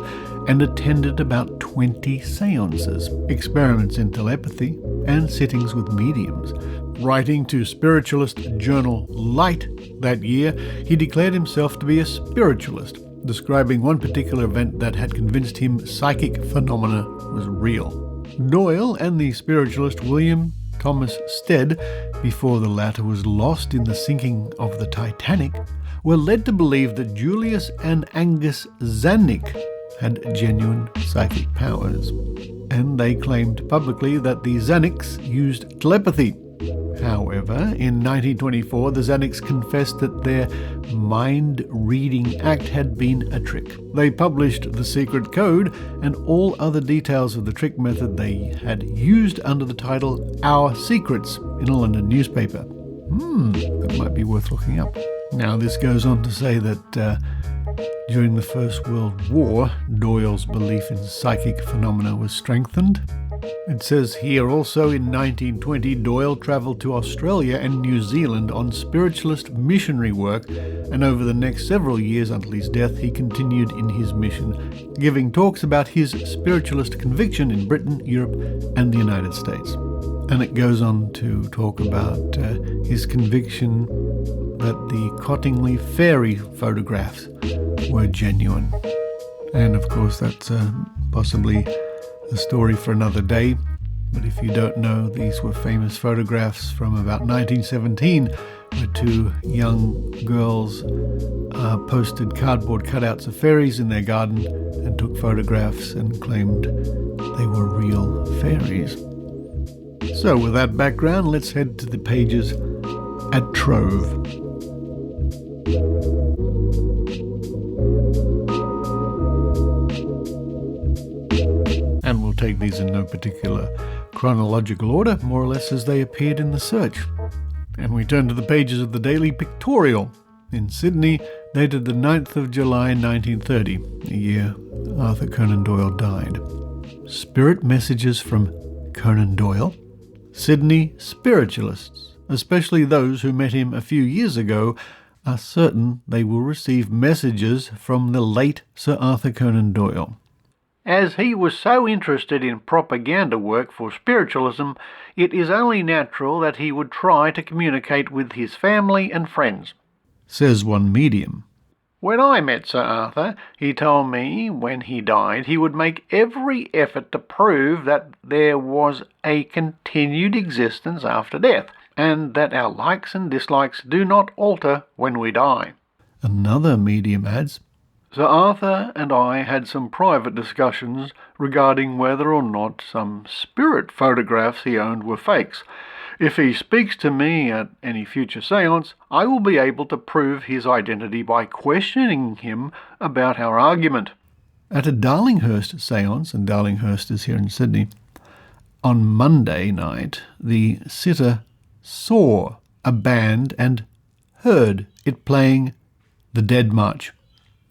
and attended about 20 seances, experiments in telepathy, and sittings with mediums. Writing to spiritualist journal Light that year, he declared himself to be a spiritualist, describing one particular event that had convinced him psychic phenomena was real. Doyle and the spiritualist William Thomas Stead, before the latter was lost in the sinking of the Titanic, were led to believe that Julius and Angus Zanuck had genuine psychic powers, and they claimed publicly that the Zanucks used telepathy. However, in 1924, the Zanucks confessed that their mind-reading act had been a trick. They published the secret code and all other details of the trick method they had used under the title Our Secrets in a London newspaper. That might be worth looking up. Now, this goes on to say that during the First World War, Doyle's belief in psychic phenomena was strengthened. It says here also in 1920, Doyle travelled to Australia and New Zealand on spiritualist missionary work, and over the next several years until his death, he continued in his mission, giving talks about his spiritualist conviction in Britain, Europe, and the United States. And it goes on to talk about his conviction that the Cottingley fairy photographs were genuine. And of course, that's possibly a story for another day. But if you don't know, these were famous photographs from about 1917, where two young girls posted cardboard cutouts of fairies in their garden and took photographs and claimed they were real fairies. So with that background, let's head to the pages at Trove. And we'll take these in no particular chronological order, more or less as they appeared in the search. And we turn to the pages of the Daily Pictorial in Sydney, dated the 9th of July 1930, the year Arthur Conan Doyle died. Spirit messages from Conan Doyle. Sydney spiritualists, especially those who met him a few years ago, are certain they will receive messages from the late Sir Arthur Conan Doyle. As he was so interested in propaganda work for spiritualism, it is only natural that he would try to communicate with his family and friends, says one medium. When I met Sir Arthur, he told me when he died he would make every effort to prove that there was a continued existence after death, and that our likes and dislikes do not alter when we die. Another medium adds, Sir Arthur and I had some private discussions regarding whether or not some spirit photographs he owned were fakes. If he speaks to me at any future séance, I will be able to prove his identity by questioning him about our argument. At a Darlinghurst séance, and Darlinghurst is here in Sydney, on Monday night, the sitter saw a band and heard it playing the Dead March.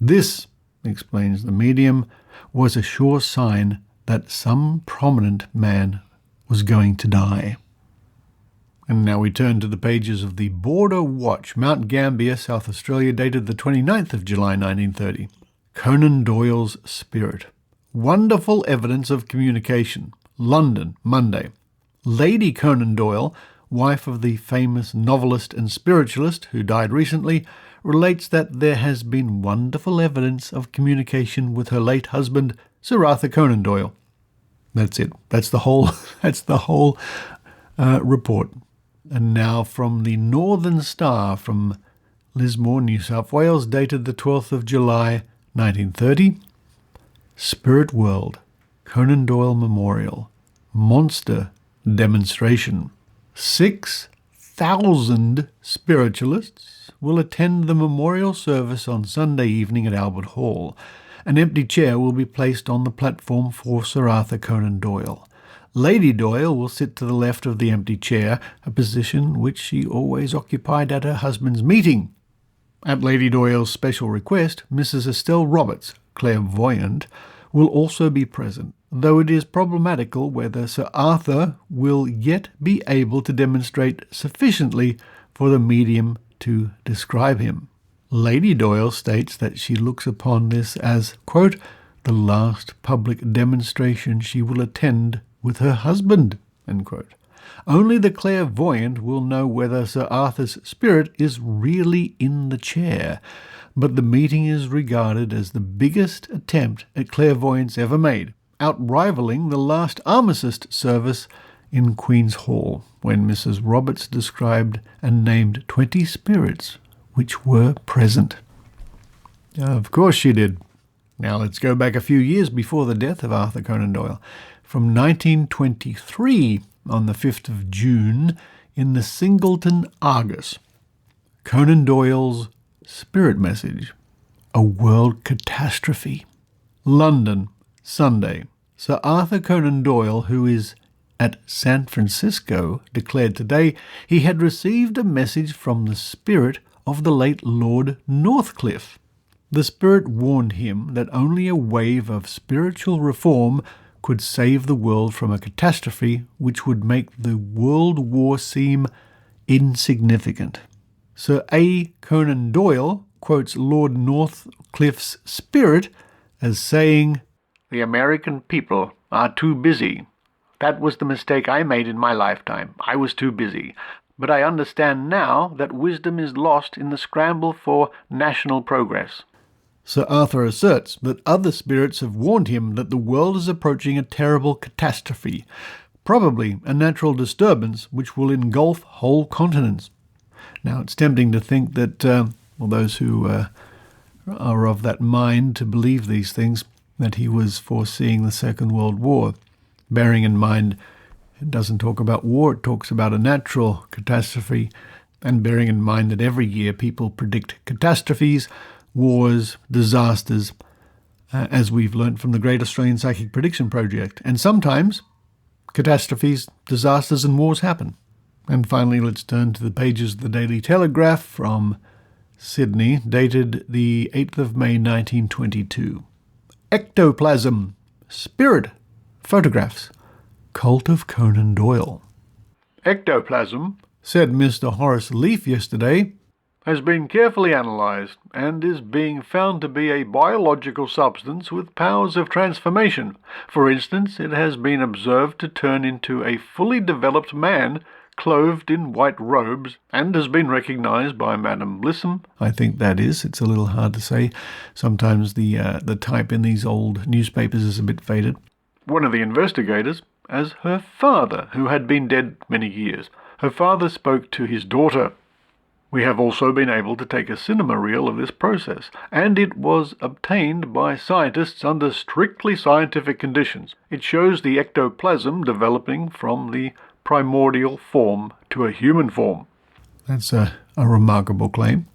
This, explains the medium, was a sure sign that some prominent man was going to die. And now we turn to the pages of the Border Watch, Mount Gambier, South Australia, dated the 29th of July 1930. Conan Doyle's Spirit. Wonderful evidence of communication. London, Monday. Lady Conan Doyle, wife of the famous novelist and spiritualist who died recently, relates that there has been wonderful evidence of communication with her late husband, Sir Arthur Conan Doyle. That's it. That's the whole report. And now from the Northern Star from Lismore, New South Wales, dated the 12th of July 1930. Spirit World, Conan Doyle Memorial, Monster Demonstration. 6,000 spiritualists will attend the memorial service on Sunday evening at Albert Hall. An empty chair will be placed on the platform for Sir Arthur Conan Doyle. Lady Doyle will sit to the left of the empty chair, a position which she always occupied at her husband's meeting. At Lady Doyle's special request, Mrs. Estelle Roberts, clairvoyant, will also be present, though it is problematical whether Sir Arthur will yet be able to demonstrate sufficiently for the medium to describe him. Lady Doyle states that she looks upon this as, quote, the last public demonstration she will attend with her husband, end quote. Only the clairvoyant will know whether Sir Arthur's spirit is really in the chair, but the meeting is regarded as the biggest attempt at clairvoyance ever made, outrivaling the last armistice service in Queen's Hall when Mrs. Roberts described and named 20 spirits which were present. Of course she did. Now let's go back a few years before the death of Arthur Conan Doyle. From 1923, on the 5th of June, in the Singleton Argus, Conan Doyle's spirit message, a world catastrophe. London, Sunday. Sir Arthur Conan Doyle, who is at San Francisco, declared today he had received a message from the spirit of the late Lord Northcliffe. The spirit warned him that only a wave of spiritual reform could save the world from a catastrophe which would make the world war seem insignificant. Sir A. Conan Doyle quotes Lord Northcliffe's spirit as saying, "The American people are too busy. That was the mistake I made in my lifetime. I was too busy. But I understand now that wisdom is lost in the scramble for national progress." Sir Arthur asserts that other spirits have warned him that the world is approaching a terrible catastrophe, probably a natural disturbance which will engulf whole continents. Now, it's tempting to think that, those who are of that mind to believe these things, that he was foreseeing the Second World War, bearing in mind it doesn't talk about war, it talks about a natural catastrophe, and bearing in mind that every year people predict catastrophes, wars, disasters, as we've learnt from the Great Australian Psychic Prediction Project. And sometimes catastrophes, disasters and wars happen. And finally, let's turn to the pages of the Daily Telegraph from Sydney, dated the 8th of May 1922. Ectoplasm, spirit, photographs, cult of Conan Doyle. Ectoplasm, said Mr. Horace Leaf yesterday, has been carefully analysed and is being found to be a biological substance with powers of transformation. For instance, it has been observed to turn into a fully developed man clothed in white robes, and has been recognised by Madame Lissom. I think that is. It's a little hard to say. Sometimes the type in these old newspapers is a bit faded. One of the investigators as her father, who had been dead many years. Her father spoke to his daughter. We have also been able to take a cinema reel of this process, and it was obtained by scientists under strictly scientific conditions. It shows the ectoplasm developing from the primordial form to a human form. That's a remarkable claim.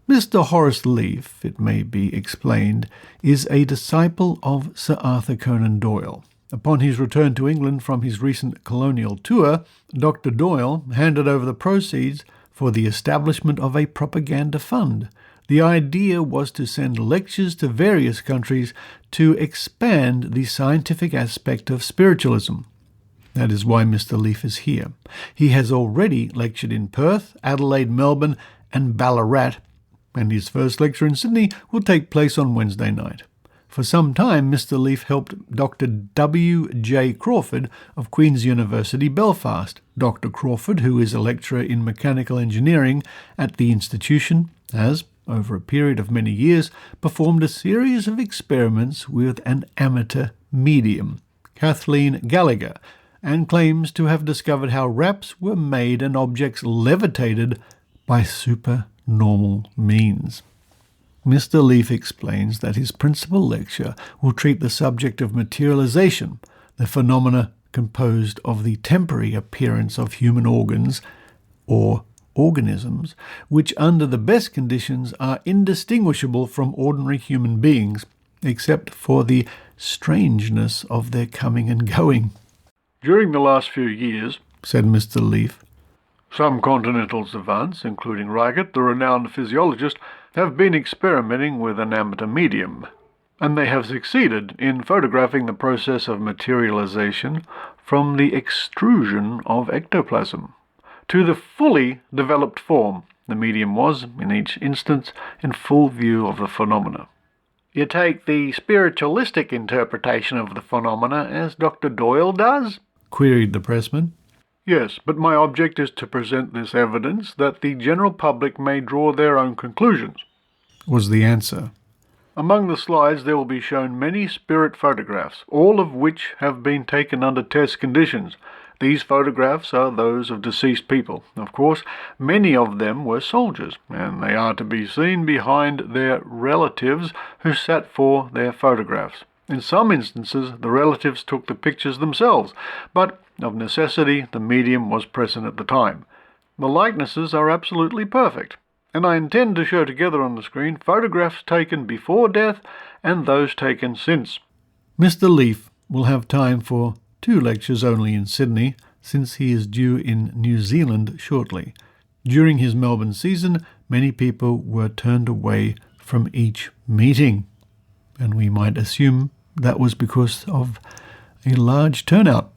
Mr. Horace Leaf, it may be explained, is a disciple of Sir Arthur Conan Doyle. Upon his return to England from his recent colonial tour, Dr. Doyle handed over the proceeds for the establishment of a propaganda fund. The idea was to send lectures to various countries to expand the scientific aspect of spiritualism. That is why Mr. Leaf is here. He has already lectured in Perth, Adelaide, Melbourne, and Ballarat, and his first lecture in Sydney will take place on Wednesday night. For some time, Mr. Leaf helped Dr. W. J. Crawford of Queen's University, Belfast. Dr. Crawford, who is a lecturer in mechanical engineering at the institution, has, over a period of many years, performed a series of experiments with an amateur medium, Kathleen Gallagher, and claims to have discovered how raps were made and objects levitated by supernormal means. Mr. Leaf explains that his principal lecture will treat the subject of materialization, the phenomena composed of the temporary appearance of human organs or organisms, which under the best conditions are indistinguishable from ordinary human beings, except for the strangeness of their coming and going. During the last few years, said Mr. Leaf, some continental savants, including Reichert, the renowned physiologist, have been experimenting with an amateur medium, and they have succeeded in photographing the process of materialization from the extrusion of ectoplasm to the fully developed form. The medium was, in each instance, in full view of the phenomena. You take the spiritualistic interpretation of the phenomena as Dr. Doyle does? Queried the pressman. Yes, but my object is to present this evidence that the general public may draw their own conclusions, was the answer. Among the slides there will be shown many spirit photographs, all of which have been taken under test conditions. These photographs are those of deceased people. Of course, many of them were soldiers, and they are to be seen behind their relatives who sat for their photographs. In some instances, the relatives took the pictures themselves, but of necessity, the medium was present at the time. The likenesses are absolutely perfect, and I intend to show together on the screen photographs taken before death and those taken since. Mr. Leaf will have time for 2 lectures only in Sydney, since he is due in New Zealand shortly. During his Melbourne season, many people were turned away from each meeting, and we might assume that was because of a large turnout.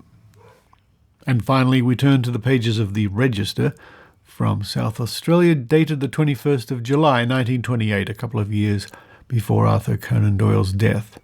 And finally, we turn to the pages of the Register from South Australia, dated the 21st of July 1928, a couple of years before Arthur Conan Doyle's death.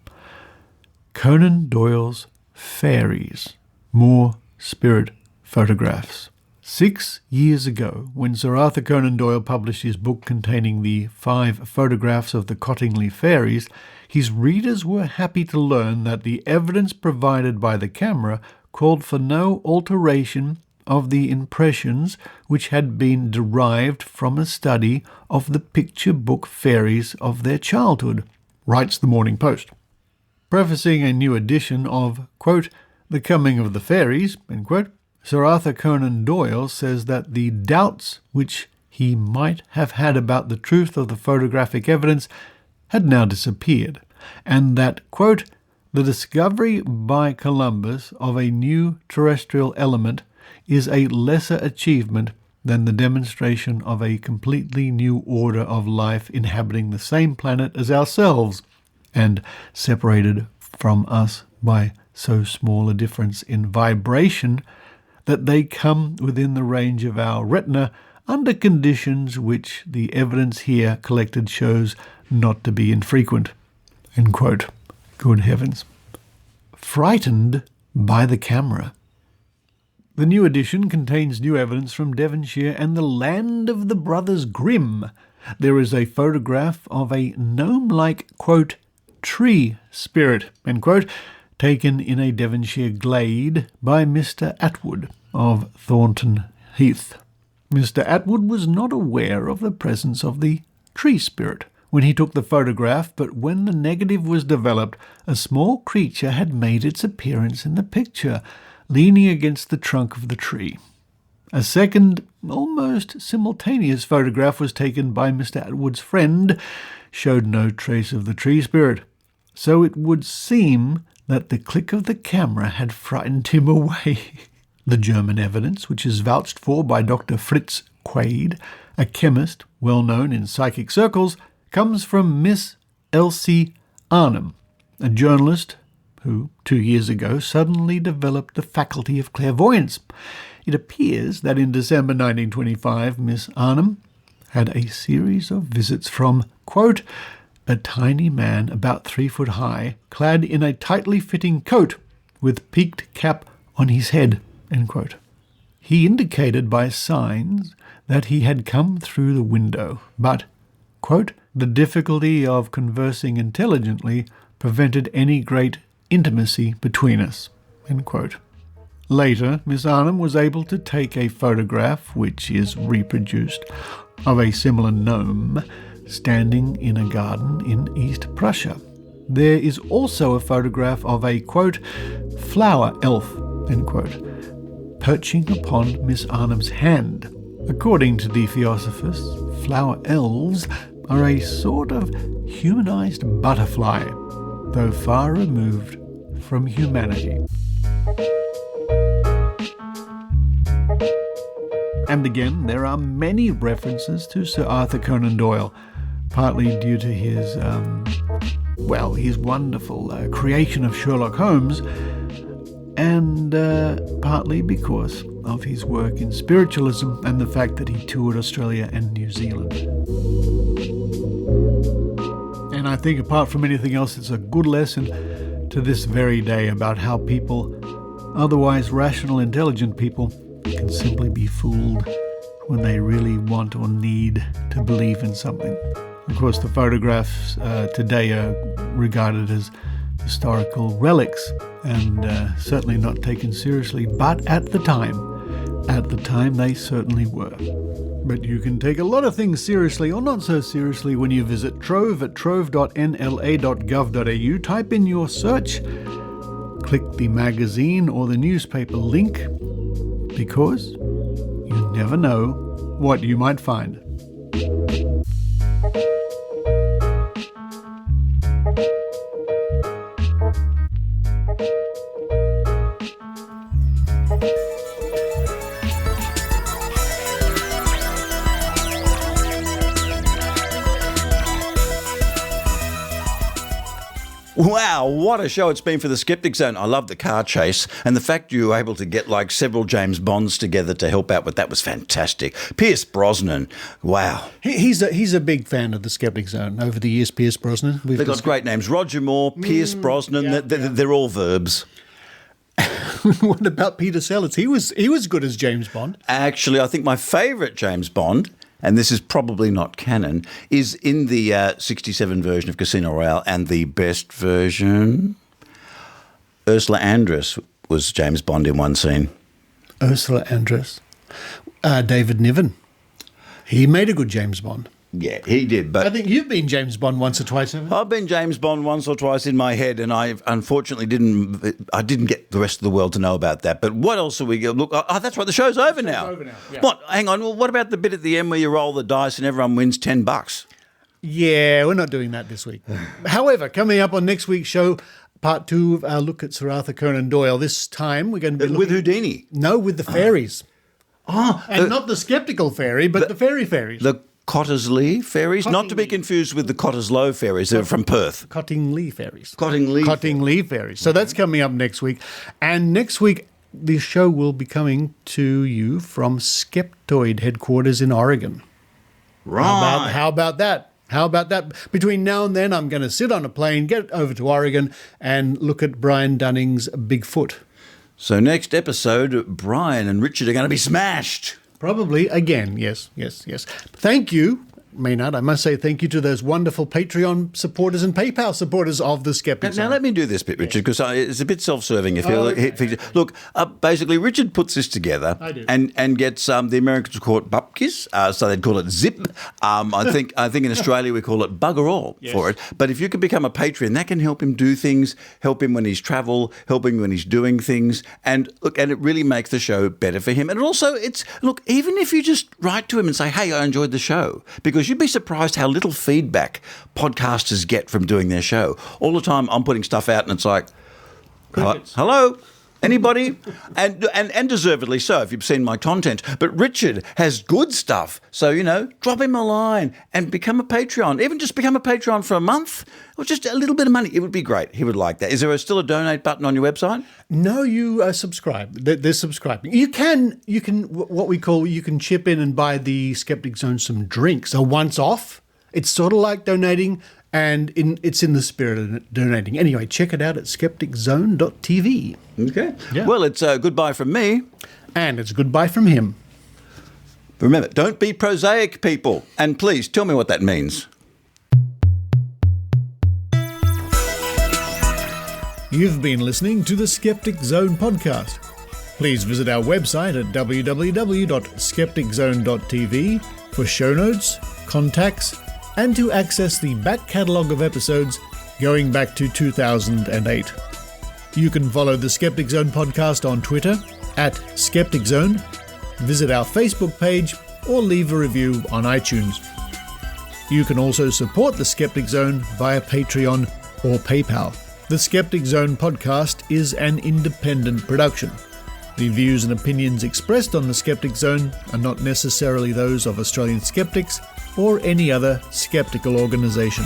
Conan Doyle's Fairies, more spirit photographs. 6 years ago, when Sir Arthur Conan Doyle published his book containing the 5 photographs of the Cottingley fairies, his readers were happy to learn that the evidence provided by the camera called for no alteration of the impressions which had been derived from a study of the picture book fairies of their childhood, writes the Morning Post. Prefacing a new edition of, quote, The Coming of the Fairies, end quote, Sir Arthur Conan Doyle says that the doubts which he might have had about the truth of the photographic evidence had now disappeared, and that, quote, the discovery by Columbus of a new terrestrial element is a lesser achievement than the demonstration of a completely new order of life inhabiting the same planet as ourselves, and separated from us by so small a difference in vibration that they come within the range of our retina under conditions which the evidence here collected shows not to be infrequent. End quote. Good heavens. Frightened by the camera. The new edition contains new evidence from Devonshire and the land of the Brothers Grimm. There is a photograph of a gnome-like, quote, tree spirit, end quote, taken in a Devonshire glade by Mr. Atwood of Thornton Heath. Mr. Atwood was not aware of the presence of the tree spirit when he took the photograph, but when the negative was developed, a small creature had made its appearance in the picture, leaning against the trunk of the tree. A second, almost simultaneous photograph was taken by Mr. Atwood's friend, showed no trace of the tree spirit. So it would seem that the click of the camera had frightened him away. The German evidence, which is vouched for by Dr. Fritz Quade, a chemist well known in psychic circles, comes from Miss Elsie Arnhem, a journalist who 2 years ago suddenly developed the faculty of clairvoyance. It appears that in December 1925, Miss Arnhem had a series of visits from, quote, a tiny man about 3 foot high, clad in a tightly fitting coat with peaked cap on his head, end quote. He indicated by signs that he had come through the window, but, quote, the difficulty of conversing intelligently prevented any great intimacy between us, end quote. Later, Miss Arnhem was able to take a photograph, which is reproduced, of a similar gnome standing in a garden in East Prussia. There is also a photograph of a, quote, flower elf, end quote, perching upon Miss Arnhem's hand. According to the Theosophists, flower elves are a sort of humanized butterfly, though far removed from humanity. And again, there are many references to Sir Arthur Conan Doyle, partly due to his wonderful creation of Sherlock Holmes, and partly because of his work in spiritualism and the fact that he toured Australia and New Zealand. And I think apart from anything else, it's a good lesson to this very day about how people, otherwise rational, intelligent people, can simply be fooled when they really want or need to believe in something. Of course, the photographs today are regarded as historical relics, and certainly not taken seriously, but at the time they certainly were. But you can take a lot of things seriously or not so seriously when you visit Trove at trove.nla.gov.au, type in your search, click the magazine or the newspaper link, because you never know what you might find. Wow, what a show it's been for the Skeptic Zone. I love the car chase, and the fact you were able to get like several James Bonds together to help out with that was fantastic. Pierce Brosnan, wow. He's a big fan of the Skeptic Zone over the years, Pierce Brosnan. They've got great names. Roger Moore, Pierce Brosnan, they're all verbs. What about Peter Sellers? He was good as James Bond. Actually, I think my favourite James Bond, and this is probably not canon, is in the 67 version of Casino Royale, and the best version, Ursula Andress was James Bond in one scene. Ursula Andress. David Niven. He made a good James Bond. Yeah, he did. But I think you've been James Bond once or twice, haven't you? I've been James Bond once or twice in my head, and I unfortunately didn't get the rest of the world to know about that. But what else are we going to look? Oh, that's right, the show's over now. Yeah. What? Hang on. Well, what about the bit at the end where you roll the dice and everyone wins $10? Yeah, we're not doing that this week. However, coming up on next week's show, part 2 of our look at Sir Arthur Conan Doyle. This time we're going to be with Houdini. No, with the fairies. And not the skeptical fairy, but the fairies. The Cottersley fairies, not to be confused with the Cottesloe fairies. They're from Perth. Cottingley fairies. Cottingley fairies. So that's coming up next week. And next week, the show will be coming to you from Skeptoid headquarters in Oregon. Right. How about that? How about that? Between now and then, I'm going to sit on a plane, get over to Oregon, and look at Brian Dunning's Bigfoot. So next episode, Brian and Richard are going to be smashed. Probably again, yes. Thank you, Maynard. I must say thank you to those wonderful Patreon supporters and PayPal supporters of the Skeptic Zone. Now let me do this bit, Richard, because it's a bit self-serving. Look, basically, Richard puts this together and gets the Americans to call it bupkis, so they'd call it zip. I think in Australia we call it bugger all for it. But if you could become a Patreon, that can help him do things, help him when he's travel, help him when he's doing things, and it really makes the show better for him. And also, even if you just write to him and say, hey, I enjoyed the show, because you'd be surprised how little feedback podcasters get from doing their show. All the time I'm putting stuff out and it's like, hello? Anybody? And deservedly so if you've seen my content. But Richard has good stuff. So, drop him a line and become a Patreon. Even just become a Patreon for a month or just a little bit of money. It would be great. He would like that. Is there still a donate button on your website? No, you subscribe. There's subscribing. You can chip in and buy the Skeptic Zone some drinks. A once off. It's sort of like donating. And it's in the spirit of donating. Anyway, check it out at skepticzone.tv. Okay. Yeah. Well, it's goodbye from me. And it's goodbye from him. Remember, don't be prosaic, people. And please, tell me what that means. You've been listening to the Skeptic Zone podcast. Please visit our website at www.skepticzone.tv for show notes, contacts, and to access the back catalogue of episodes going back to 2008. You can follow the Skeptic Zone podcast on Twitter at Skeptic Zone, visit our Facebook page, or leave a review on iTunes. You can also support the Skeptic Zone via Patreon or PayPal. The Skeptic Zone podcast is an independent production. The views and opinions expressed on the Skeptic Zone are not necessarily those of Australian skeptics or any other skeptical organisation.